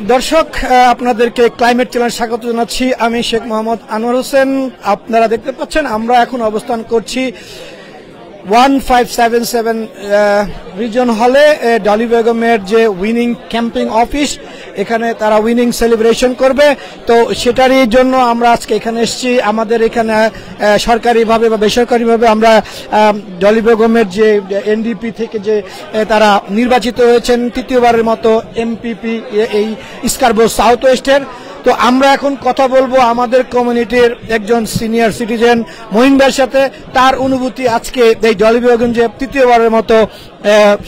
দর্শক, আপনাদেরকে climate channel স্বাগত জানাচ্ছি। আমি শেখ মোহাম্মদ আনোয়ার হোসেন। আপনারা দেখতে পাচ্ছেন আমরা এখন অবস্থান করছি 1577 রিজন হলে। ডলি বেগমের যে উইনিং ক্যাম্পিং অফিস, এখানে তারা উইনিং সেলিব্রেশন করবে। তো সেটারই জন্য আমরা আজকে এখানে এসেছি। আমাদের এখানে সরকারিভাবে বা বেসরকারিভাবে আমরা ডলি বেগমের যে এনডিপি থেকে যে তারা নির্বাচিত হয়েছেন তৃতীয়বারের মতো এমপিপি এই স্কারবো সাউথ ওয়েস্টের। তো আমরা এখন কথা বলবো আমাদের কমিউনিটির একজন সিনিয়র সিটিজেন মহিন ভাইয়ের সাথে। তার অনুভূতি আজকে এই ডলি বেগম যে তৃতীয়বারের মতো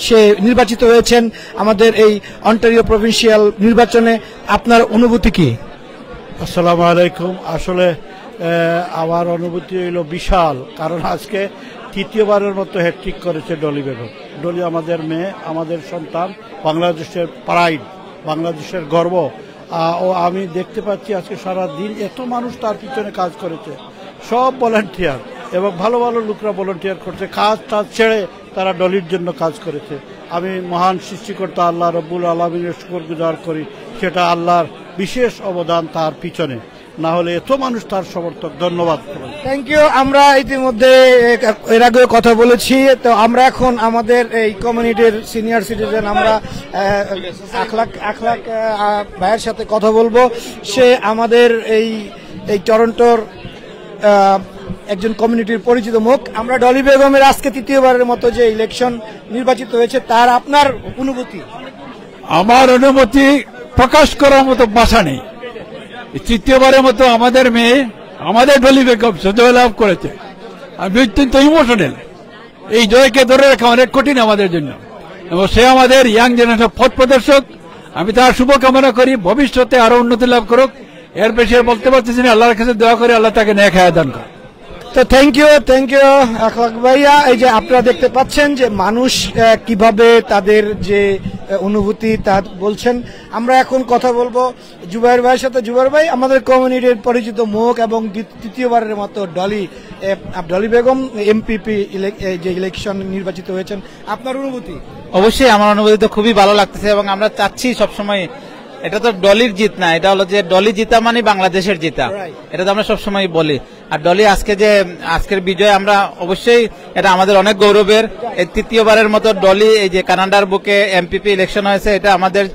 সে নির্বাচিত হয়েছেন আমাদের এই অন্টারিও প্রভিন্সিয়াল নির্বাচনে, আপনার অনুভূতি কি? আসসালামু আলাইকুম। আসলে আমার অনুভূতি হইল বিশাল, কারণ আজকে তৃতীয়বারের মতো হ্যাট্রিক করেছে ডলি বেগম। ডলি আমাদের মেয়ে, আমাদের সন্তান, বাংলাদেশের প্রাইড, বাংলাদেশের গর্ব। ও আমি দেখতে পাচ্ছি আজকে সারা দিন এত মানুষ তার পিছনে কাজ করেছে, সব ভলান্টিয়ার এবং ভালো ভালো লোকরা ভলান্টিয়ার করছে, কাজ ছেড়ে তারা ডলির জন্য কাজ করেছে। আমি মহান সৃষ্টিকর্তা আল্লাহ রব্বুল আলামিনের শুকরগুজার করি, সেটা আল্লাহর বিশেষ অবদান তার পিছনে, না হলে এত মানুষ তার সমর্থক। ধন্যবাদ। Thank you. আমরা ইতিমধ্যে এর আগেও কথা বলেছি। তো আমরা এখন আমাদের এই কমিউনিটির সিনিয়র সিটিজেন আমরা আখলাক ভাইয়ের সাথে কথা বলবো। সে আমাদের এই টরন্টোর একজন কমিউনিটির পরিচিত মুখ। আমরা ডলি বেগমের আজকে তৃতীয়বারের মতো যে ইলেকশন নির্বাচিত হয়েছে, তার আপনার অনুভূতি? আমার অনুভূতি প্রকাশ করার মতো ভাষা নেই। তৃতীয়বারের মতো আমাদের মেয়ে, আমাদের ডলি বেগম জয় লাভ করেছে। আমি অত্যন্ত ইমোশনাল। এই জয়কে ধরে রাখা অনেক কঠিন আমাদের জন্য, এবং সে আমাদের ইয়াং জেনারেশন পথ প্রদর্শক। আমি তার শুভকামনা করি, ভবিষ্যতে আরো উন্নতি লাভ করুক। এর বেশি বলতে পারতেছি না। আল্লাহর কাছে দোয়া করি আল্লাহ তাকে নেক হায়াত দান করুন। তো থ্যাংক ইউ আখলাক ভাইয়া। এই যে আপনারা দেখতে পাচ্ছেন যে মানুষ কিভাবে তাদের যে অনুভূতি তা বলছেন। আমরা এখন কথা বলবো জুবাইর ভাইয়ের সাথে। জুবাইর ভাই আমাদের কমিউনিটির পরিচিত মুখ এবং তৃতীয়বারের মতো ডলি বেগম এমপিপি যে ইলেকশন নির্বাচিত হয়েছেন, আপনার অনুভূতি? অবশ্যই আমার অনুভূতি তো খুবই ভালো লাগতেছে, এবং আমরা চাচ্ছি সবসময়, এটা তো ডলির জিত না, এটা হলো যে ডলি জিতা মানে বাংলাদেশের জিতা, এটা তো আমরা সবসময় বলি। আর ডলি আজকের বিজয় আমরা অবশ্যই, এটা আমাদের অনেক গৌরবের। এই তৃতীয়বারের মতো ডলি এই যে কানাডার বুকে এমপিপি ইলেকশন হয়েছে, এটা আমাদের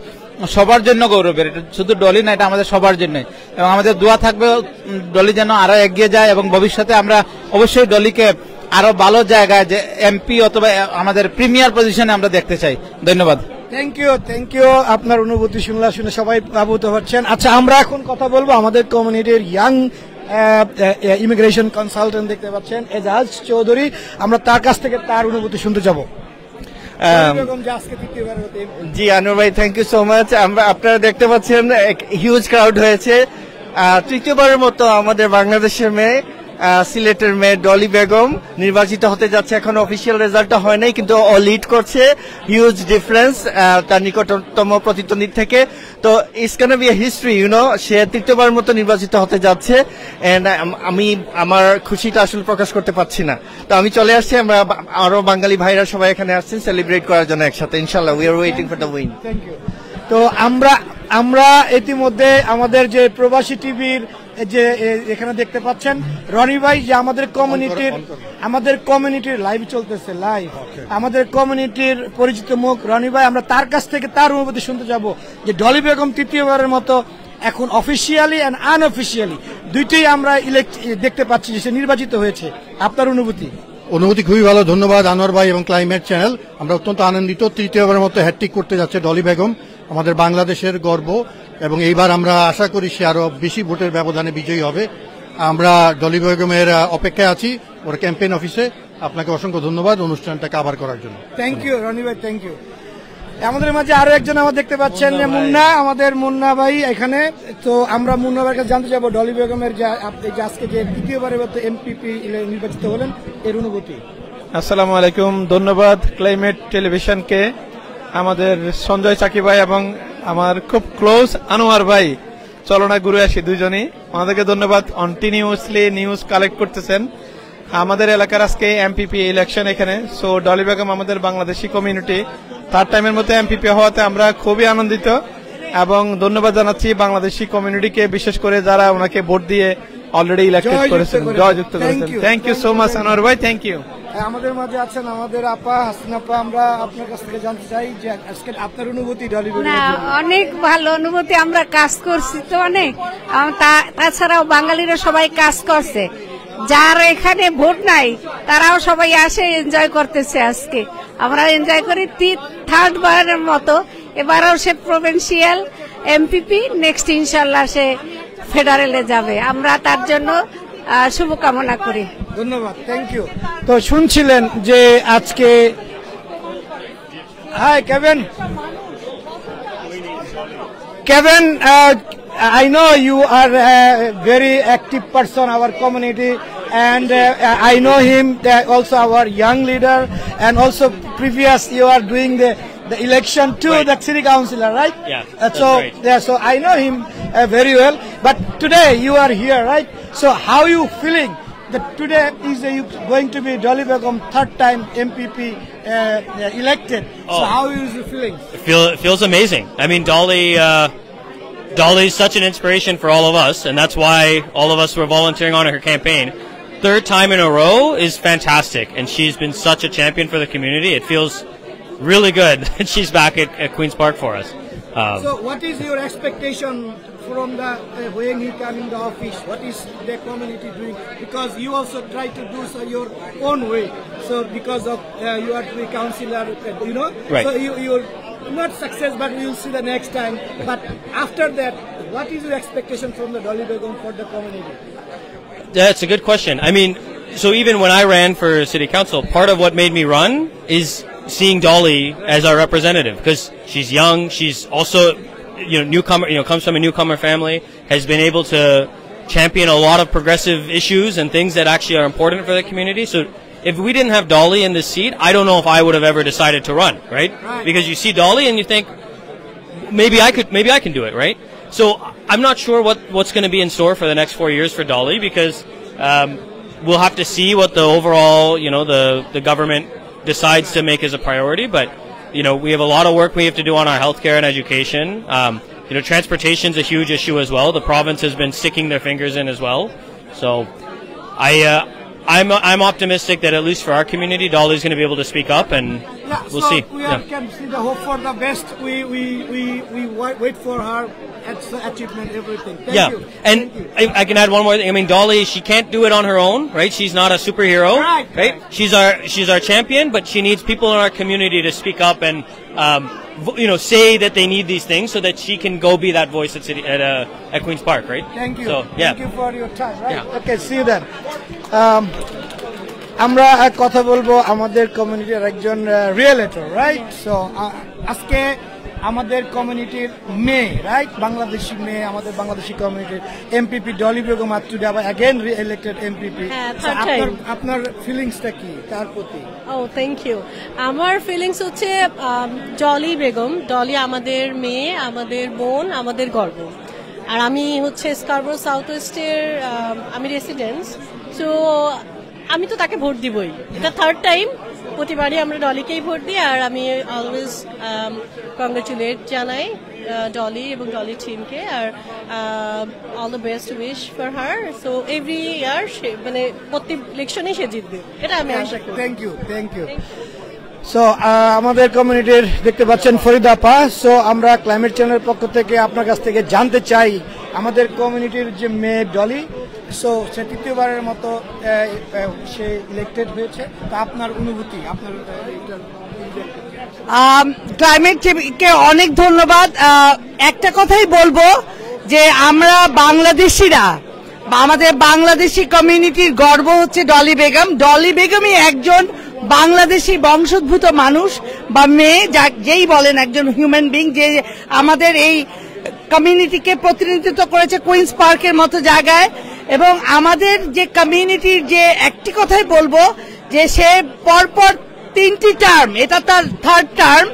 সবার জন্য গৌরবের। এটা শুধু ডলি না, এটা আমাদের সবার জন্য। এবং আমাদের দোয়া থাকবে ডলি যেন আরো এগিয়ে যায়, এবং ভবিষ্যতে আমরা অবশ্যই ডলিকে আরো ভালো জায়গায় যে এমপি অথবা আমাদের প্রিমিয়ার পজিশনে আমরা দেখতে চাই। ধন্যবাদ। Thank you. আপনার অনুভূতি শুনে সবাই আপ্লুত হচ্ছেন। আচ্ছা, আমরা এখন কথা বলবো আমাদের কমিউনিটির ইয়াং ইমিগ্রেশন কনসালটেন্ট, দেখতে পাচ্ছেন এজাজ চৌধুরী। আমরা তার কাছ থেকে তার অনুভূতি শুনতে যাব। জি আনোয়ার ভাই, থ্যাংক ইউ সো মাচ। আপনারা দেখতে পাচ্ছেন হিউজ ক্রাউড হয়েছে। তৃতীয়বারের মতো আমাদের বাংলাদেশের মেয়ে, সিলেটের মেয়ে ডলি বেগম নির্বাচিত হতে যাচ্ছে। এখন অফিসিয়াল রেজাল্টটা হয় নাই, কিন্তু ও লিড করছে, হিউজ ডিফারেন্স তার নিকটতম প্রতিদ্বন্দ্বী থেকে। তো it's can be a history, সে তৃতীয়বারের মতো নির্বাচিত হতে যাচ্ছে। এন্ড আমি আমার খুশিটা আসলে প্রকাশ করতে পারছি না। তো আমি চলে আসছি, আমরা আরো বাঙালি ভাইরা সবাই এখানে আসছেন সেলিব্রেট করার জন্য একসাথে। ইনশাআল্লাহ we are waiting for the win. Thank you. তো আমরা ইতিমধ্যে আমাদের যে প্রবাসী টিভির যে এখানে দেখতে পাচ্ছেন রনি ভাই, যে আমাদের কমিউনিটির লাইভ চলতেছে, আমাদের কমিউনিটির পরিচিত মুখ রনি ভাই। আমরা তার কাছ থেকে তার অনুভূতি শুনতে যাব যে ডলি বেগম তৃতীয়বারের মতো এখন অফিসিয়ালি এন্ড আনঅফিসিয়ালি দুইটাই আমরা দেখতে পাচ্ছি যে সে নির্বাচিত হয়েছে। আপনার অনুভূতি? অনুভূতি খুবই ভালো। ধন্যবাদ আনোয়ার ভাই এবং ক্লাইমেট চ্যানেল। আমরা অত্যন্ত আনন্দিত। তৃতীয়বারের মতো হ্যাট্রিক করতে যাচ্ছে ডলি বেগম, আমাদের বাংলাদেশের গর্ব, এবং এইবার আমরা আশা করি সে আরো বেশি ভোটের ব্যবধানে বিজয়ী হবে। আমরা ডলি বেগমের অপেক্ষায় আছি ওর ক্যাম্পেইন অফিসে। আপনাকে অসংখ্য ধন্যবাদ অনুষ্ঠানটাকে আবার করার জন্য। থ্যাংক ইউ রনি ভাই, থ্যাংক ইউ। আমাদের মাঝে আরো একজন আমরা দেখতে পাচ্ছেন মুন্না, আমাদের মুন্না ভাই এখানে। তো আমরা মুন্না ভাইয়ের কাছে জানতে চাবো ডলি বেগমের যে আজকে যে তৃতীয়বারের মতো এমপিপি নির্বাচিত হলেন, এর অনুভূতি। আসসালামু আলাইকুম। ধন্যবাদ ক্লাইমেট টেলিভিশনকে, আমাদের সঞ্জয় চাকি ভাই এবং আমার খুব ক্লোজ আনোয়ার ভাই। চলো না ঘুরে আসি দুজনই। আমাদেরকে ধন্যবাদ, কন্টিনিউয়াসলি নিউজ কালেক্ট করতেছেন। আমাদের এলাকার আজকে এমপিপি ইলেকশন এখানে। সো ডলি বেগম আমাদের বাংলাদেশি কমিউনিটি থার্ড টাইমের মতো এমপিপি হওয়াতে আমরা খুবই আনন্দিত। এবং ধন্যবাদ জানাচ্ছি বাংলাদেশি কমিউনিটিকে, বিশেষ করে যারা ওনাকে ভোট দিয়ে অলরেডি ইলেক্টেড করেছেন, জয়যুক্ত করেছেন। Thank you so much Anwar ভাই, থ্যাংক ইউ। আমাদের মাঝে আছেন আমাদের আপা হাসিনা আপা, আমরা আপনার কাছ থেকে জানতে চাই যে আজকে আপনার অনুভূতি ডলি বেগম। না, অনেক ভালো অনুভূতি, আমরা কাজ করছি তো অনেক, তাছাড়াও বাঙালিরা সবাই কাজ করছে, যার এখানে ভোট নাই তারাও সবাই আসে এনজয় করতেছে। আজকে আমরা এনজয় করি থার্ড বারের মতো, এবারও সে প্রভিন্সিয়াল এমপিপি, নেক্সট ইনশাল্লাহ সে ফেডারেলে যাবে, আমরা তার জন্য শুভকামনা করি। ধন্যবাদ, থ্যাংক ইউ। তো শুনছিলেন যে আজকে hi Kevin, I know you are a very active person, our community, and I know him, also our young leader, and also previous you are doing the election to the city councillor, right? Yeah. So I know him very well. But today you are here, right? So how you feeling? That today is going to be Dolly Begum third time MPP elected. So how is you feeling? It feels amazing. I mean, Dolly's such an inspiration for all of us, and that's why all of us were volunteering on her campaign. Third time in a row is fantastic, and she's been such a champion for the community. It feels really good that she's back at Queen's Park for us. So what is your expectation from the when he come in the office? What is the community doing? Because you also try to do so your own way. So because of you are the councillor, you know, right. So you're not success, but we'll see the next time. But after that, what is your expectation from the Dolly Begum for the community? That's a good question. I mean, so even when I ran for city council, part of what made me run is seeing Dolly as our representative, because she's young, she's also, newcomer, comes from a newcomer family, has been able to champion a lot of progressive issues and things that actually are important for the community. So if we didn't have Dolly in this seat, I don't know if I would have ever decided to run, right? Because you see Dolly and you think, maybe I can do it, right? So I'm not sure what's going to be in store for the next 4 years for Dolly, because we'll have to see what the overall, the government decides to make as a priority. But, we have a lot of work we have to do on our healthcare and education. Transportation's a huge issue as well. The province has been sticking their fingers in as well. So I'm optimistic that at least for our community, Dolly's going to be able to speak up, and we'll see. We can see the hope for the best. We wait for her achievement, everything. Thank you. And I can add one more thing. I mean, Dolly, she can't do it on her own, right? She's not a superhero, right? She's our champion, but she needs people in our community to speak up and say that they need these things so that she can go be that voice at Queen's Park, right? Thank you. So, Thank you for your time. Right? Yeah. Okay, see you then. আমরা কথা বলবো আমাদের কমিউনিটির একজন রিয়েলেটর, right? So আজকে আমাদের কমিউনিটির মেয়ে, রাইট, বাংলাদেশি মেয়ে, আমাদের বাংলাদেশি কমিউনিটির এমপিপি ডলি বেগম টুডে আবার অ্যাগেন রি-ইলেক্টেড এমপিপি। আপনার ফিলিংসটা কি তার প্রতি? Thank you. আমার ফিলিংস হচ্ছে ডলি বেগম, ডলি আমাদের মেয়ে, আমাদের বোন, আমাদের গর্ব। আর আমি হচ্ছে স্কারবোরো সাউথ ওয়েস্টের আমি রেসিডেন্টস, সো আমি তো তাকে ভোট দিবই, এটা থার্ড টাইম, প্রতিবারই আমরা ডলিকেই ভোট দিই। আর আমি অলওয়েজ কংগ্রেচুলেট জানাই ডলি এবং ডলির টিমকে, আর all the best wish for her. So every year say মানে প্রতি ইলেকশনেই সে জিতবে, এটা আমি আশা করি। Thank you. সো আমাদের কমিউনিটির দেখতে পাচ্ছেন ফরিদা আপা। সো আমরা ক্লাইমেট চ্যানেলের পক্ষ থেকে আপনার কাছ থেকে জানতে চাই আমাদের কমিউনিটির যে মেয়ে ডলি, সো সে তৃতীয়বারের মতো সে ইলেক্টেড হয়েছে, তা আপনার অনুভূতি, আপনার ক্লাইমেট কে অনেক ধন্যবাদ। একটা কথাই বলবো যে আমরা বাংলাদেশিরা, আমাদের বাংলাদেশি কমিউনিটির গর্ব হচ্ছে ডলি বেগম। ডলি বেগমই একজন বাংলাদেশি বংশোদ্ভূত মানুষ বা মেয়ে, যেই বলেন একজন হিউম্যান বিং, যে আমাদের এই কমিউনিটিকে প্রতিনিধিত্ব করেছে কুইন্স পার্কের মতো জায়গায়। এবং আমাদের যে কমিউনিটির যে একটি কথাই বলবো যে সে পরপর 3টি টার্ম, এটা তার থার্ড টার্ম,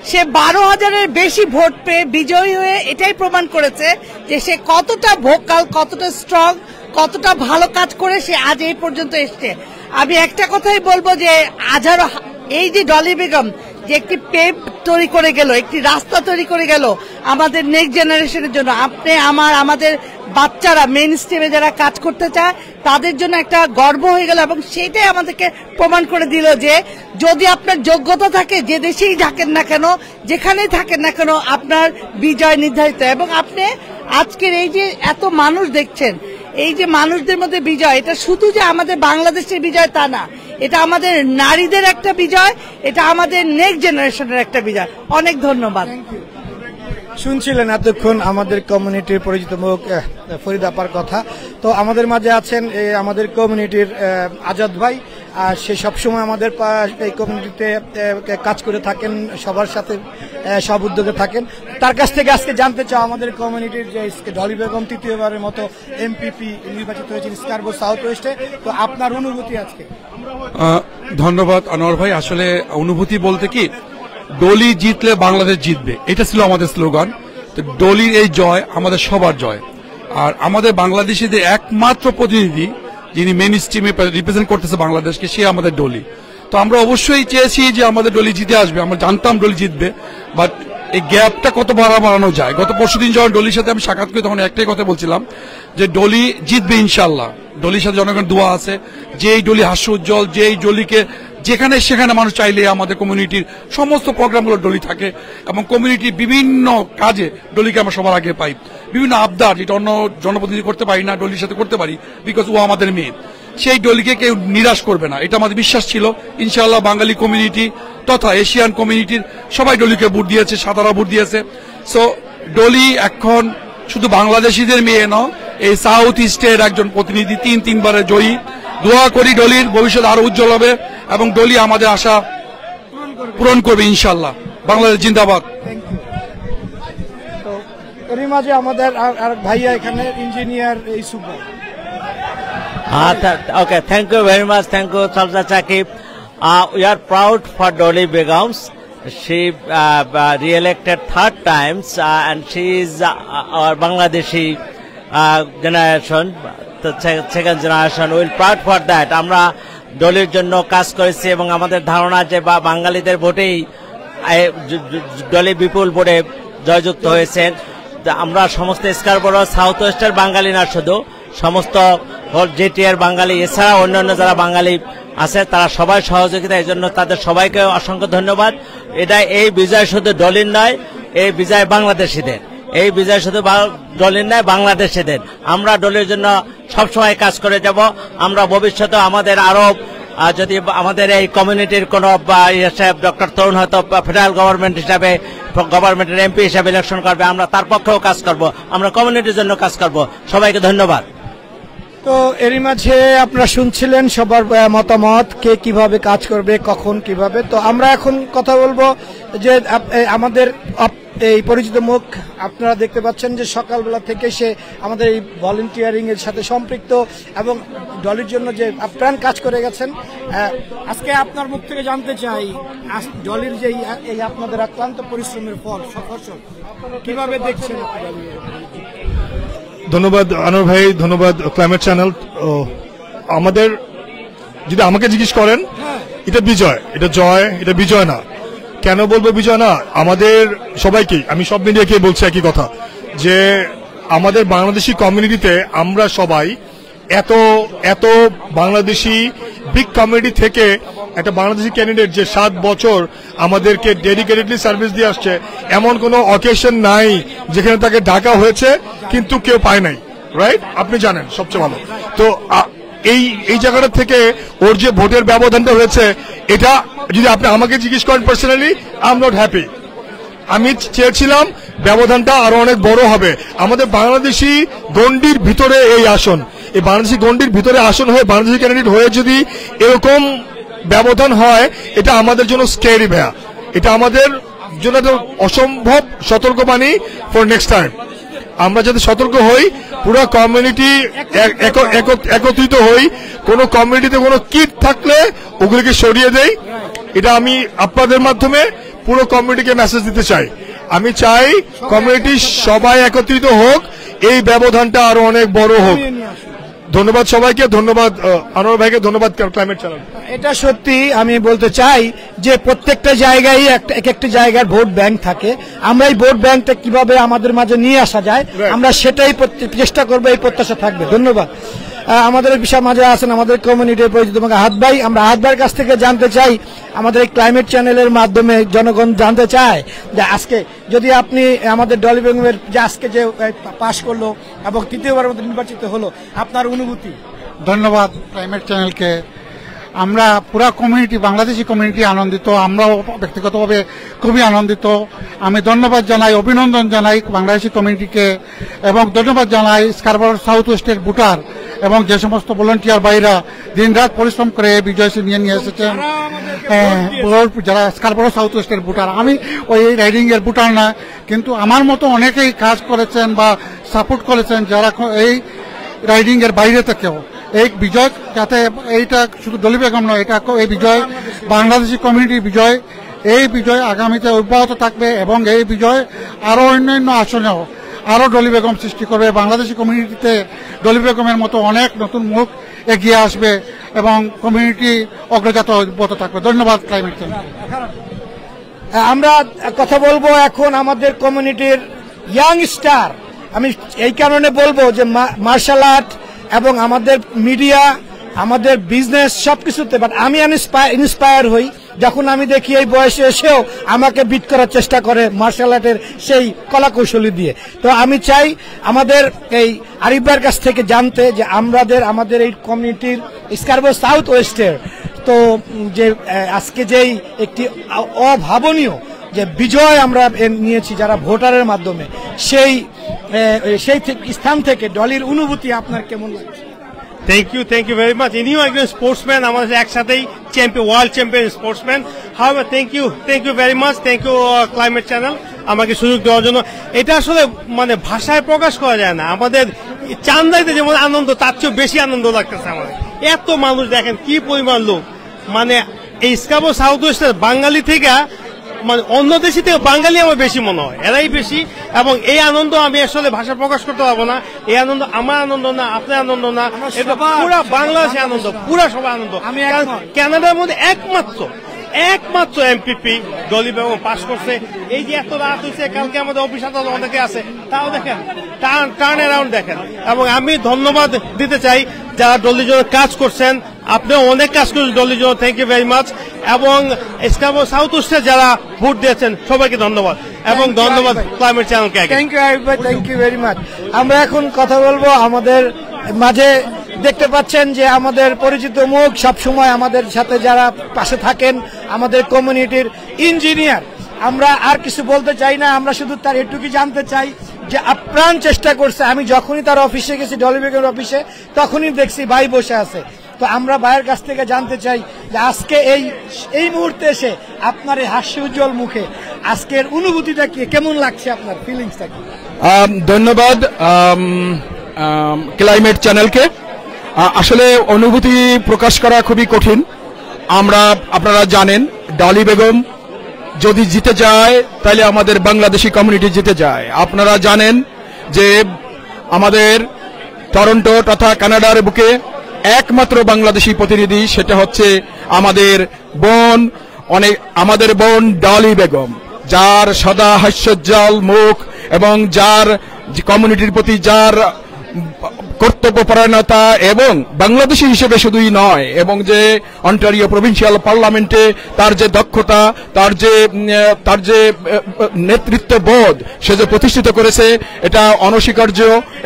সে 12,000-এর বেশি ভোট পেয়ে বিজয়ী হয়ে এটাই প্রমাণ করেছে যে সে কতটা ভোকাল, কতটা স্ট্রং, কতটা ভালো কাজ করে সে আজ এই পর্যন্ত এসছে। আমি একটা কথাই বলবো যে এই যে ডলি বেগম, যে একটি পেভ তৈরি করে গেল, একটি রাস্তা তৈরি করে গেল আমাদের নেক্সট জেনারেশনের জন্য। আপনি আমাদের বাচ্চারা মেইন স্ট্রিমে যারা কাজ করতে চায় তাদের জন্য একটা গর্ব হয়ে গেল, এবং সেটাই আমাদেরকে প্রমাণ করে দিল যে যদি আপনার যোগ্যতা থাকে, যে দেশেই থাকেন না কেন, যেখানেই থাকেন না কেন, আপনার বিজয় নির্ধারিত। এবং আপনি আজকের এই যে এত মানুষ দেখছেন, এই যে মানুষদের মধ্যে বিজয়, এটা শুধু যে আমাদের বাংলাদেশের বিজয় তা না, এটা আমাদের নারীদের একটা বিজয়, এটা আমাদের নেক্সট জেনারেশনের একটা বিজয়। অনেক ধন্যবাদ। শুনছিলেন এতক্ষণ আমাদের কমিউনিটির পরিচিত মুখ ফরিদা আপার কথা। তো আমাদের মাঝে আছেন আমাদের কমিউনিটির আজাদ ভাই, আর সে সবসময় আমাদের এই কমিউনিটিতে কাজ করে থাকেন, সবার সাথে সব উদ্যোগে থাকেন। তার কাছ থেকে আজকে জানতে চাও আমাদের কমিউনিটির যে ডলি বেগম তৃতীয়বারের মতো এমপিপি নির্বাচিত হয়েছেন স্কারবোরো সাউথ ওয়েস্টে, তো আপনার অনুভূতি আজকে? ধন্যবাদ আনোয়ার ভাই। আসলে অনুভূতি বলতে কি, ডলি জিতলে বাংলাদেশ জিতবে, এটা ছিল আমাদের স্লোগান। তো ডলির এই জয় আমাদের সবার জয়, আর আমাদের বাংলাদেশিদের একমাত্র প্রতিনিধি যিনি মেইন স্ট্রিমে রিপ্রেজেন্ট করতেছে বাংলাদেশকে, সে আমাদের ডলি। তো আমরা অবশ্যই চেয়েছি যে আমাদের ডলি জিতে আসবে, আমরা জানতাম ডলি জিতবে, বাট এই গ্যাপটা কত বাড়ানো যায়। গত পরশুদিন যখন ডলির সাথে আমি সাক্ষাৎ করি তখন একটাই কথা বলছিলাম যে ডলি জিতবে ইনশাল্লাহ। ডলির সাথে জনগণ দোয়া আছে, যে এই ডলি হাস্য উজ্জ্বল, যে এই ডলিকে যেখানে সেখানে মানুষ চাইলে আমাদের কমিউনিটির সমস্ত প্রোগ্রামগুলো ডলি থাকে, এবং কমিউনিটির বিভিন্ন কাজে ডলিকে আমরা সবার আগে পাই। বিভিন্ন আবদার যেটা অন্য জনপ্রতিনিধি করতে পারি না, ডলির সাথে করতে পারি, বিকজ ও আমাদের মেয়ে। সেই ডলিকে কেউ নিরাশ করবে না, এটা আমাদের বিশ্বাস ছিল। ইনশাআল্লাহ বাঙালি কমিউনিটি তথা এশিয়ান কমিউনিটির সবাই ডলিকে ভোট দিয়েছে, সাদারা ভোট দিয়েছে। সো ডলি এখন শুধু বাংলাদেশিদের মেয়ে নয়, এই সাউথ ইস্টের একজন প্রতিনিধি, তিনবারের জয়ী। দোয়া করি ডলির ভবিষ্যৎ আরো উজ্জ্বল হবে এবং ডলি আমাদের আশা পূরণ করবে ইনশাল্লাহ। বাংলাদেশ জিন্দাবাদ। তো এরই মাঝে আমাদের আর ভাইয়া এখানে ইঞ্জিনিয়ার ইউসুফ ভাই। Okay, thank you very much. Thank you, Salsa Chakib. We are proud for Dolly Begum. She re-elected 3rd times, and she is our Bangladeshi generation, the second generation. We will proud for that. আমরা ডলির জন্য কাজ করেছি এবং আমাদের ধারণা যে বাঙালিদের ভোটেই ডলি বিপুল ভোটে জয়যুক্ত হয়েছেন। আমরা সমস্ত স্কারবোরো সাউথ ওয়েস্টের বাঙালি না, শুধু সমস্ত জেটিআর বাঙালি এছাড়া অন্যান্য যারা বাঙালি আছে তারা সবাই সহযোগিতা, এই জন্য তাদের সবাইকে অসংখ্য ধন্যবাদ। এটা এই বিজয় শুধু ডলির নয়, এই বিজয় বাংলাদেশিদের, এই বিজয় শুধু ডলির নয় বাংলাদেশিদের। আমরা ডলির জন্য সবসময় কাজ করে যাব। আমরা ভবিষ্যতে আমাদের আরো যদি আমাদের এই কমিউনিটির কোন ডক্টর তরুণ হয়তো ফেডারেল গভর্নমেন্ট হিসাবে, গভর্নমেন্টের এমপি হিসাবে ইলেকশন করবে, আমরা তার পক্ষেও কাজ করব, আমরা কমিউনিটির জন্য কাজ করব। সবাইকে ধন্যবাদ। তো এরই মাঝে আপনারা শুনছিলেন সবার মতামত, কে কিভাবে কাজ করবে, কখন কিভাবে। তো আমরা এখন কথা বলবো যে আমাদের এই পরিচিত মুখ, আপনারা দেখতে পাচ্ছেন যে সকালবেলা থেকে সে আমাদের এই ভলেন্টিয়ারিং এর সাথে সম্পৃক্ত এবং ডলির জন্য যে আপ্রাণ কাজ করে গেছেন। আজকে আপনার মুখ থেকে জানতে চাই ডলির যে এই আপনাদের আক্রান্ত পরিশ্রমের ফল, সফল কিভাবে দেখছেন? ধন্যবাদ আনোয়ার ভাই, ধন্যবাদ ক্লাইমেট চ্যানেল। আমাদের যদি আমাকে জিজ্ঞেস করেন, এটা বিজয়, এটা জয়, এটা বিজয় না। কেন বলবো বিজয় না? আমাদের সবাইকে, আমি সব মিডিয়াকে বলছি একই কথা, যে আমাদের বাংলাদেশি কমিউনিটিতে আমরা সবাই এত বাংলাদেশি বিগ কমিউনিটি থেকে একটা বাংলাদেশি ক্যান্ডিডেট যে 7 বছর আমাদেরকে ডেডিকেটেডলি সার্ভিস দিয়ে আসছে, এমন কোনো অকেশন নাই যেখানে তাকে ডাকা হয়েছে কিন্তু কেউ পায় নাই, রাইট? আপনি জানেন সবচেয়ে ভালো। তো এই জায়গাটা থেকে ওর যে ভোটের ব্যবধানটা হয়েছে, এটা যদি আপনি আমাকে জিজ্ঞেস করেন personally, I am not happy. আমি চেয়েছিলাম ব্যবধানটা আরো অনেক বড় হবে। আমাদের বাংলাদেশি গন্ডির ভিতরে এই আসন, এই বাংলাদেশি গন্ডির ভিতরে আসন হয়ে বাংলাদেশি ক্যান্ডিডেট হয়ে যদি এরকম ব্যবধান হয়, এটা আমাদের জন্য স্কেরি ভাইয়া, এটা আমাদের জন্য অসম্ভব সতর্কবাণী ফর নেক্সট টাইম। আমরা যাতে সতর্ক হই, পুরো কমিউনিটি একত্রিত হই, কোন কমিউনিটিতে কোনো কিট থাকলে ওগুলিকে সরিয়ে দেই। এটা আমি আপনাদের মাধ্যমে পুরো কমিউনিটিকে মেসেজ দিতে চাই। আমি চাই কমিউনিটি সবাই একত্রিত হোক, এই ব্যবধানটা আরো অনেক বড় হোক। ধন্যবাদ সবাইকে, ধন্যবাদ আনোয়ার ভাইকে, ধন্যবাদ ক্লাইমেট চ্যানেল। এটা সত্যি আমি বলতে চাই যে প্রত্যেকটা জায়গায় এক একটি জায়গার ভোট ব্যাংক থাকে। আমরা এই ভোট ব্যাংকটা কিভাবে আমাদের মাঝে নিয়ে আসা যায়, আমরা সেটাই চেষ্টা করবো, এই প্রত্যাশা থাকবে। ধন্যবাদ। আমাদের বিশাল মাঝে আছেন আমাদের কমিউনিটির পরিচিত আহাদ ভাই। আমরা আহাদ ভাইয়ের কাছ থেকে জানতে চাই, আমাদের এই ক্লাইমেট চ্যানেলের মাধ্যমে জনগণ জানতে চায় যে আজকে যদি আপনি আমাদের ডলি বেগমের যে আজকে যে পাশ করলো এবং তৃতীয়বার মতো নির্বাচিত হলো, আপনার অনুভূতি? ধন্যবাদ ক্লাইমেট চ্যানেলকে। আমরা পুরা কমিউনিটি, বাংলাদেশি কমিউনিটি আনন্দিত, আমরাও ব্যক্তিগতভাবে খুবই আনন্দিত। আমি ধন্যবাদ জানাই, অভিনন্দন জানাই বাংলাদেশি কমিউনিটিকে, এবং ধন্যবাদ জানাই স্কারবরো সাউথ ওয়েস্টের ভোটার এবং যে সমস্ত ভলান্টিয়ার ভাইরা দিনরাত পরিশ্রম করে বিজয় নিয়ে এসেছেন, যারা স্কারবরো সাউথ ওয়েস্টের ভোটার। আমি ওই রাইডিং এর ভোটার না, কিন্তু আমার মতো অনেকেই কাজ করেছেন বা সাপোর্ট করেছেন যারা এই রাইডিং এর বাইরে থেকেও। এই বিজয় যাতে, এইটা শুধু ডলি বেগম নয়, এটা এই বিজয় বাংলাদেশি কমিউনিটির বিজয়। এই বিজয় আগামীতে অব্যাহত থাকবে এবং এই বিজয় আরো অন্যান্য আসনেও আরো ডলি বেগম সৃষ্টি করবে। বাংলাদেশি কমিউনিটিতে ডলি বেগমের মতো অনেক নতুন মুখ এগিয়ে আসবে এবং কমিউনিটি অগ্রযাত্রা অব্যাহত থাকবে। ধন্যবাদ ক্লাইমেট চেঞ্জ। আমরা কথা বলবো এখন আমাদের কমিউনিটির ইয়াং স্টার। আমি এই কারণে বলবো যে মার্শাল আর্ট এবং আমাদের মিডিয়া, আমাদের বিজনেস সবকিছুতে, বাট আমি ইন্সপায়ার হই যখন আমি দেখি এই বয়সে এসেও আমাকে বিট করার চেষ্টা করে মার্শাল আর্টের সেই কলা কৌশলী দিয়ে। তো আমি চাই আমাদের এই আরিফ ভাইয়ের কাছ থেকে জানতে যে আমাদের এই কমিউনিটির স্কারবরো সাউথ ওয়েস্টের তো যে আজকে যেই একটি অভাবনীয় যে বিজয় আমরা নিয়েছি যারা ভোটারের মাধ্যমে, সেই স্থান থেকে ডলির অনুভূতি আপনার কেমন লাগছে? Thank you very much. ইনিও একজন স্পোর্টসম্যান, আমাদের একসাথেই world champion sportsman. However thank you very much, thank you climate channel আমাকে সুযোগ দেওয়ার জন্য। এটা আসলে মানে ভাষায় প্রকাশ করা যায় না। আমাদের চান্দাইতে যেমন আনন্দ, তার চেয়েও বেশি আনন্দ লাগতেছে আমাদের। এত মানুষ, দেখেন কি পরিমাণ লোক। মানে এই স্কারবরো সাউথ ওয়েস্টের বাঙালি থেকে, মানে অন্য দেশে থেকে বাঙালি আমার বেশি মনে হয়, এরাই বেশি। এবং এই আনন্দ আমি আসলে ভাষা প্রকাশ করতে পারবো না। এই আনন্দ আমার আনন্দ না, আপনার আনন্দ না, এটা পুরা বাংলাদেশের আনন্দ, পুরা সবার আনন্দ। কানাডার মধ্যে একমাত্র এমপিপি ডলি বেগম পাস করছে। এই যে এত রাত হয়েছে, কালকে আমাদের অফিস আদালত অনেকে আছে, তাও দেখেন টার্ন অ্যারাউন্ড দেখেন। এবং আমি ধন্যবাদ দিতে চাই যারা ডলির জন্য কাজ করছেন। আপনিও অনেক কাজ করছেন ডলির জন্য, থ্যাংক ইউ ভেরি মাচ। এবং স্কারবরো সাউথ ওয়েস্টে যারা ভোট দিয়েছেন সবাইকে ধন্যবাদ, এবং ধন্যবাদ ক্লাইমেট চ্যানেলকে। থ্যাংক ইউ আরিফ ভাই, থ্যাংক ইউ ভেরি মাচ। আমরা এখন কথা বলবো আমাদের মাঝে, দেখতে পাচ্ছেন যে আমাদের পরিচিত মুখ, সবসময় আমাদের সাথে যারা পাশে থাকেন, আমাদের কমিউনিটির ইঞ্জিনিয়ার। আমরা আর কিছু বলতে চাই না, আমরা শুধু তার এটুকুই জানতে চাই যে আপ্রাণ চেষ্টা করছে। আমি যখনই তার অফিসে গেছি, ডলি বেগমের অফিসে, তখনই দেখছি ভাই বসে আছে। তো আমরা ভাইয়ের কাছ থেকে জানতে চাই যে আজকে এই মুহূর্তে এসে আপনার এই হাস্য উজ্জ্বল মুখে আজকের অনুভূতিটা কি, কেমন লাগছে, আপনার ফিলিংসটা কি? ধন্যবাদ ক্লাইমেট চ্যানেলকে। আসলে অনুভূতি প্রকাশ করা খুবই কঠিন। আপনারা জানেন ডলি বেগম যদি জিতে যায় তাহলে আমাদের বাংলাদেশি কমিউনিটি জিতে যায়। আপনারা জানেন যে আমাদের টরন্টো তথা কানাডার বুকে একমাত্র বাংলাদেশি প্রতিনিধি, সেটা হচ্ছে আমাদের বোন ডলি বেগম, যার সদা হাস্যোজ্জ্বল মুখ এবং যার কমিউনিটির প্রতি যার কর্তব্যপরায়ণতা, এবং বাংলাদেশী হিসেবে শুধুই নয়, এবং যে অন্টারিও প্রভিন্সিয়াল পার্লামেন্টে তার যে দক্ষতা, তার যে নেতৃত্ব বোধ সে যে প্রতিষ্ঠিত করেছে, এটা অনস্বীকার্য।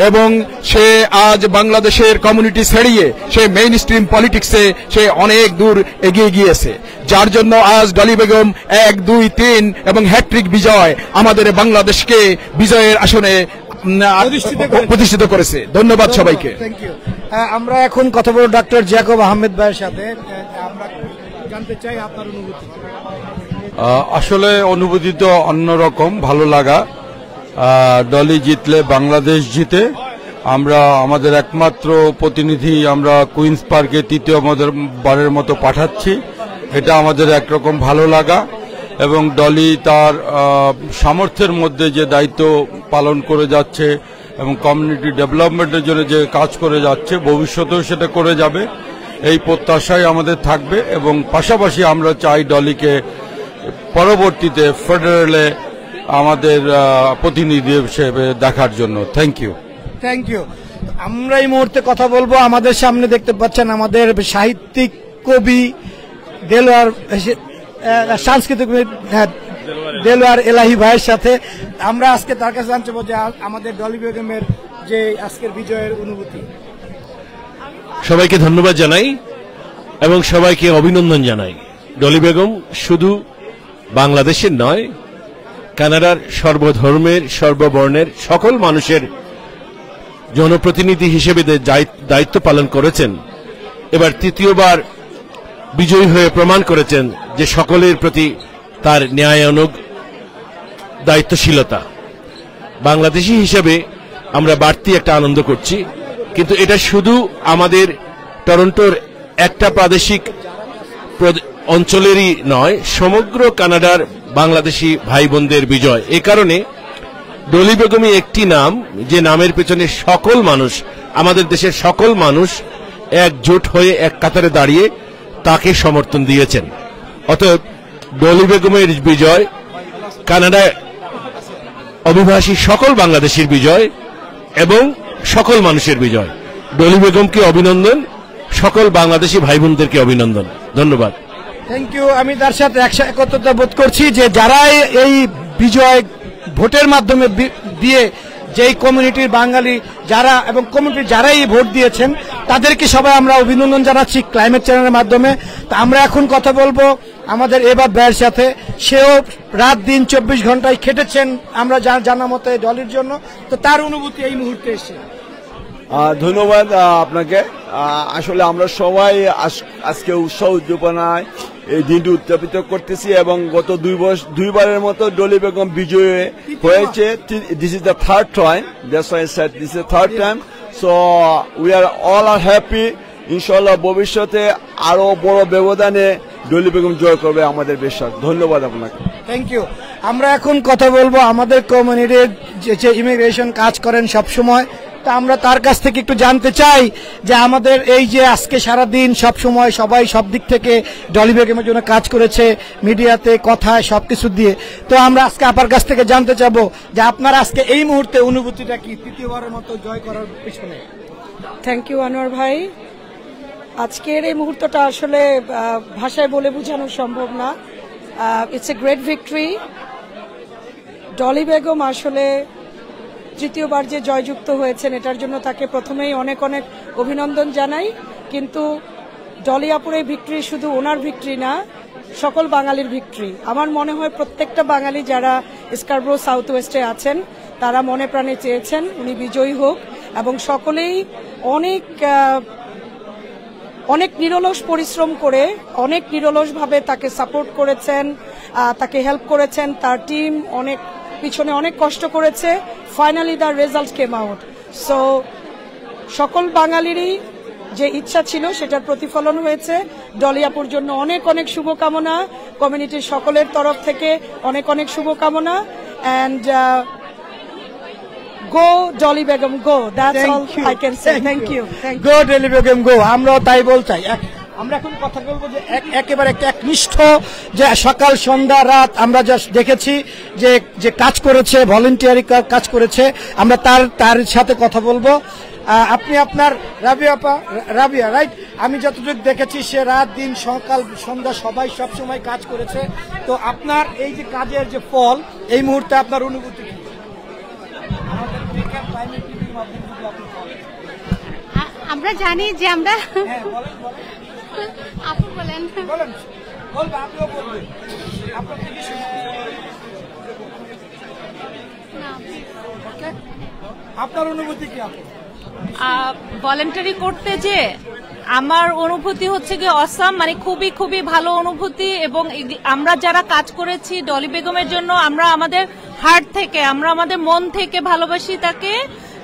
এবং সে আজ বাংলাদেশের কমিউনিটি ছাড়িয়ে সে মেইন স্ট্রিম পলিটিক্সে সে অনেক দূর এগিয়ে গিয়েছে, যার জন্য আজ ডলি বেগম 1, 2, 3 এবং হ্যাট্রিক বিজয় আমাদের বাংলাদেশকে বিজয়ের আসনে প্রতিষ্ঠিত করেছে। ধন্যবাদ সবাইকে। আমরা এখন কথা বলবো ডক্টর জ্যাকব আহমেদ ভাইয়ের সাথে। আমরা জানতে চাই আপনার অনুভূতি। আসলে অনুভূতি তো অন্যরকম, ভালো লাগা। ডলি জিতলে বাংলাদেশ জিতে। আমরা আমাদের একমাত্র প্রতিনিধি আমরা কুইন্স পার্কে তৃতীয় বারের মতো পাঠাচ্ছি, এটা আমাদের একরকম ভালো লাগা। এবং ডলি তার সামর্থ্যের মধ্যে যে দায়িত্ব পালন করে যাচ্ছে এবং কমিউনিটি ডেভেলপমেন্টের জন্য যে কাজ করে যাচ্ছে, ভবিষ্যতেও সেটা করে যাবে, এই প্রত্যাশাই আমাদের থাকবে। এবং পাশাপাশি আমরা চাই ডলিকে পরবর্তীতে ফেডারেলে আমাদের প্রতিনিধি হিসেবে দেখার জন্য। Thank you. Thank you. আমরা এই মুহূর্তে কথা বলবো, আমাদের সামনে দেখতে পাচ্ছেন আমাদের সাহিত্যিক কবি দেলোয়ার, সাংস্কৃতিক দেলোয়ার এলাহি ভাইয়ের সাথে। আমরা আজকে তার কাছে জানতে চাবো যে আমাদের ডলি বেগমের যে আজকের বিজয়ের অনুভূতি। সবাইকে ধন্যবাদ জানাই এবং সবাইকে অভিনন্দন জানাই। ডলি বেগম শুধু বাংলাদেশের নয়, কানাডার সর্বধর্মের সর্ববর্ণের সকল মানুষের জনপ্রতিনিধি হিসেবে দায়িত্ব পালন করেছেন। এবার তৃতীয়বার বিজয়ী হয়ে প্রমাণ করেছেন যে সকলের প্রতি তার ন্যায়ানুগ দায়িত্বশীলতা। বাংলাদেশি হিসেবে আমরা বাড়তি একটা আনন্দ করছি, কিন্তু এটা শুধু আমাদের টরন্টোর একটা প্রাদেশিক অঞ্চলেরই নয়, সমগ্র কানাডার বাংলাদেশি ভাই বোনদের বিজয়। এ কারণে ডলি বেগমই একটি নাম, যে নামের পেছনে সকল মানুষ, আমাদের দেশের সকল মানুষ একজোট হয়ে এক কাতারে দাঁড়িয়ে তাকে সমর্থন দিয়েছেন। অতএব ডলি বেগমের বিজয় কানাডায় অভিবাসী সকল বাংলাদেশের বিজয় এবং সকল মানুষের বিজয়। ডলি বেগমকে অভিনন্দন, সকল বাংলাদেশি ভাই বোনদেরকে অভিনন্দন। ধন্যবাদ। Thank you. আমি তার সাথে একত্রতা বোধ করছি যে যারা এই বিজয় ভোটের মাধ্যমে দিয়ে যেই কমিউনিটির বাঙালি যারা এবং কমিউনিটির যারা এই ভোট দিয়েছেন তাদেরকে সবাই আমরা অভিনন্দন জানাচ্ছি ক্লাইমেট চ্যানেলের মাধ্যমে। তো আমরা এখন কথা বলবো আমাদের এবার ভাইয়ের সাথে। সেও রাত দিন 24 ঘন্টায় খেটেছেন আমরা জানা মতে ডলির জন্য। তো তার অনুভূতি এই মুহূর্তে এসে। ধন্যবাদ আপনাকে। আসলে আমরা সবাই আজকে উৎসাহ উদ্দীপনায় এই দিনটি উদযাপিত করতেছি এবং গত দুইবারের মতো ডলি বেগম বিজয়ী হয়েছে। This is the third time, that's why I said this is third time. So we are all are happy. ইনশাআল্লাহ ভবিষ্যতে আরো বড় ব্যবধানে ডলি বেগম জয় করবে আমাদের বিশ্বাস। ধন্যবাদ আপনাকে। Thank you. আমরা এখন কথা বলবো আমাদের কমিউনিটির যে ইমিগ্রেশন কাজ করেন সবসময়, তা আমরা তার কাছ থেকে একটু জানতে চাই যে আমাদের এই যে আজকে সারাদিন সবসময় সবাই সব দিক থেকে ডলি বেগমের জন্য কাজ করেছে, মিডিয়াতে কথায় সবকিছু দিয়ে। তো আমরা আজকে আপনার কাছ থেকে জানতে চাবো যে আপনার আজকে এই মুহূর্তে অনুভূতিটা কি তৃতীয়বারের মতো জয় করার পিছনে? থ্যাংক ইউ আনোয়ার ভাই। আজকের এই মুহূর্তটা আসলে ভাষায় বলে বোঝানো সম্ভব না। It's a great victory. Dolly Begum আসলে তৃতীয়বার যে জয়যুক্ত হয়েছেন এটার জন্য তাকে প্রথমেই অনেক অনেক অভিনন্দন জানাই। কিন্তু ডলি আপুর এই ভিক্টরি শুধু ওনার ভিক্টরি না, সকল বাঙালির ভিক্টরি। আমার মনে হয় প্রত্যেকটা বাঙালি যারা স্কারব্রো সাউথ ওয়েস্টে আছেন তারা মনে প্রাণে চেয়েছেন উনি বিজয়ী হোক এবং সকলেই অনেক নিরলস পরিশ্রম করে অনেক নিরলসভাবে তাকে সাপোর্ট করেছেন, তাকে হেল্প করেছেন। তার টিম পিছনে অনেক কষ্ট করেছে। Finally the result came out. So সকল বাঙালিরই যে ইচ্ছা ছিল সেটার প্রতিফলন হয়েছে। ডলি আপুর জন্য অনেক অনেক শুভকামনা, কমিউনিটির সকলের তরফ থেকে অনেক অনেক শুভকামনা। And go Dolly Begum go, that's all I can say. Thank you. Go Dolly Begum go. আমরাও তাই বলতাই। আমরা এখন কথা বলবো যে একেবারে একটা একনিষ্ঠ যে সকাল সন্ধ্যা রাত আমরা যা দেখেছি যে কাজ করেছে, ভলেন্টিয়ারি কাজ করেছে, আমরা তার সাথে কথা বলবো। আপনি আপনার রাবিয়া রাইট, আমি যতটুকু দেখেছি সে রাত দিন সকাল সন্ধ্যা সবাই সব সময় কাজ করেছে। তো আপনার এই যে কাজের যে ফল এই মুহূর্তে আপনার অনুভূতি কি? আমরা জানি যে আমরা আপু বলেন আপনার অনুভূতি কি? আপু ভলেন্টারি করতে যে আমার অনুভূতি হচ্ছে কি অসাম, মানে খুবই খুবই ভালো অনুভূতি। এবং আমরা যারা কাজ করেছি ডলি বেগমের জন্য, আমরা আমাদের হার্ট থেকে, আমরা আমাদের মন থেকে ভালোবাসি তাকে।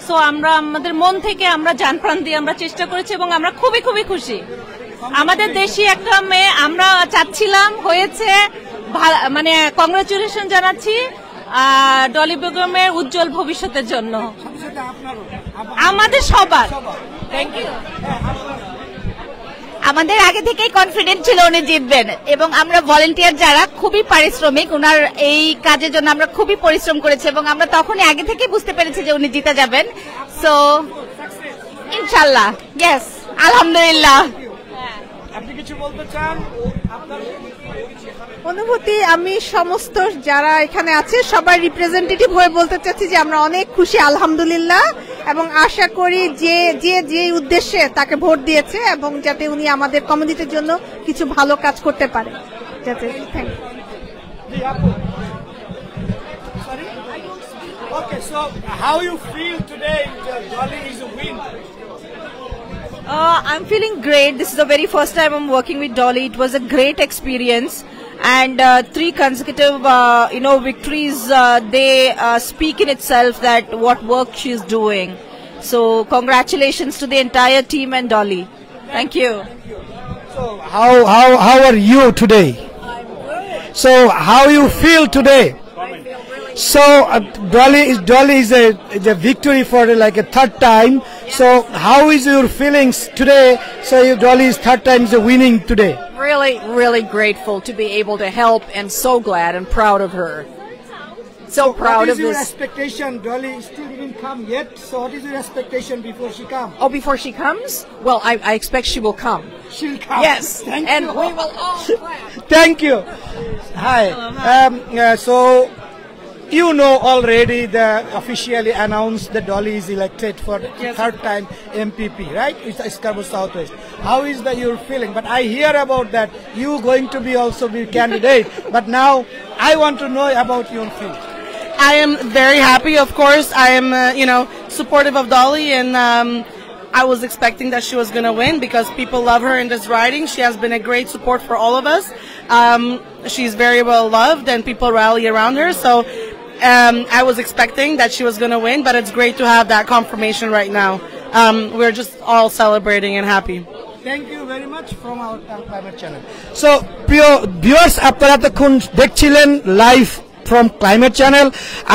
সো আমরা আমাদের মন থেকে আমরা জান প্রাণ দিয়ে আমরা চেষ্টা করেছি এবং আমরা খুবই খুবই খুশি। আমাদের দেশি একটা মেয়ে আমরা চাচ্ছিলাম, হয়েছে, মানে কংগ্রাচুলেশন জানাচ্ছি ডলি বেগমের উজ্জ্বল ভবিষ্যতের জন্য, আমাদের সবার। Thank you. আমাদের আগে থেকেই কনফিডেন্ট ছিল উনি জিতবেন, এবং আমরা ভলেন্টিয়ার যারা খুবই পারিশ্রমিক, ওনার এই কাজের জন্য আমরা খুবই পরিশ্রম করেছি এবং আমরা তখনই আগে থেকে বুঝতে পেরেছি যে উনি জিতে যাবেন। সো ইনশাল্লাহ, ইয়েস, আলহামদুলিল্লাহ। আপনি কিছু বলতে চান? অনুভূতি, আমি সমস্ত যারা এখানে আছে সবার রিপ্রেজেন্টেটিভ হয়ে বলতে চাচ্ছি যে আমরা অনেক খুশি, আলহামদুলিল্লাহ, এবং আশা করি যে উদ্দেশ্যে তাকে ভোট দিয়েছে এবং যাতে উনি আমাদের কমিউনিটির জন্য কিছু ভালো কাজ করতে পারে, যাতে। Thank you. Okay, so how you feel today? Dolly is a win. I'm feeling great. This is the very first time I'm working with Dolly. It was a great experience, and 3 consecutive, victories. They speak in itself that what work she's doing. So, congratulations to the entire team and Dolly. Thank you. So, how are you today? So, how you feel today? So Dolly is a victory for like a third time. So how is your feelings today? So Dolly is third time is winning today. Really, really grateful to be able to help, and so glad and proud of her. So proud of What is your this. expectation? Dolly still didn't come yet. So what is your expectation before she comes? Oh, before she comes? Well, I expect she will come. She'll come. Yes, Thank and you. we will all clap. Thank you. Hi. So you know already the officially announced that Dolly is elected for the third time MPP, right? It's Scarborough Southwest. How is that your feeling? But I hear about that you going to be also be candidate. But now I want to know about your feeling. I am very happy, of course. I am, supportive of Dolly, and I was expecting that she was going to win because people love her in this riding. She has been a great support for all of us. She's very well loved, and people rally around her. So I was expecting that she was going to win, but it's great to have that confirmation right now. We're just all celebrating and happy. Thank you very much from our Climate Channel. So, প্রিয় viewers, আপনারা তখন দেখছিলেন live from climate channel.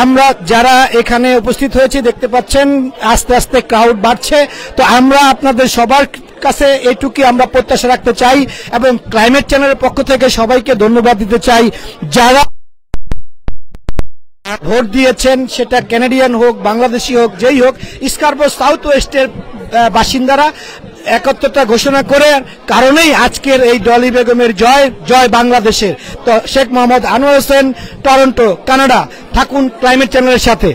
আমরা যারা এখানে উপস্থিত হয়েছি দেখতে পাচ্ছেন আস্তে আস্তে ক্রাউড বাড়ছে। তো আমরা আপনাদের সবার কাছে এইটুকুই আমরা প্রত্যাশা রাখতে চাই এবং ক্লাইমেট চ্যানেলের পক্ষ থেকে সবাইকে ধন্যবাদ দিতে চাই যারা ভোট দিয়েছেন, সেটা কানাডিয়ান হোক, বাংলাদেশি হোক, যেই হোক। স্কারবোরো সাউথ ওয়েস্টের বাসিন্দারা একত্রতা ঘোষণা করে কারণেই আজকের এই ডলি বেগমের জয় বাংলাদেশের। তো শেখ মোহাম্মদ আনোয়ার হোসেন, টরন্টো, কানাডা। থাকুন ক্লাইমেট চ্যানেলের সাথে।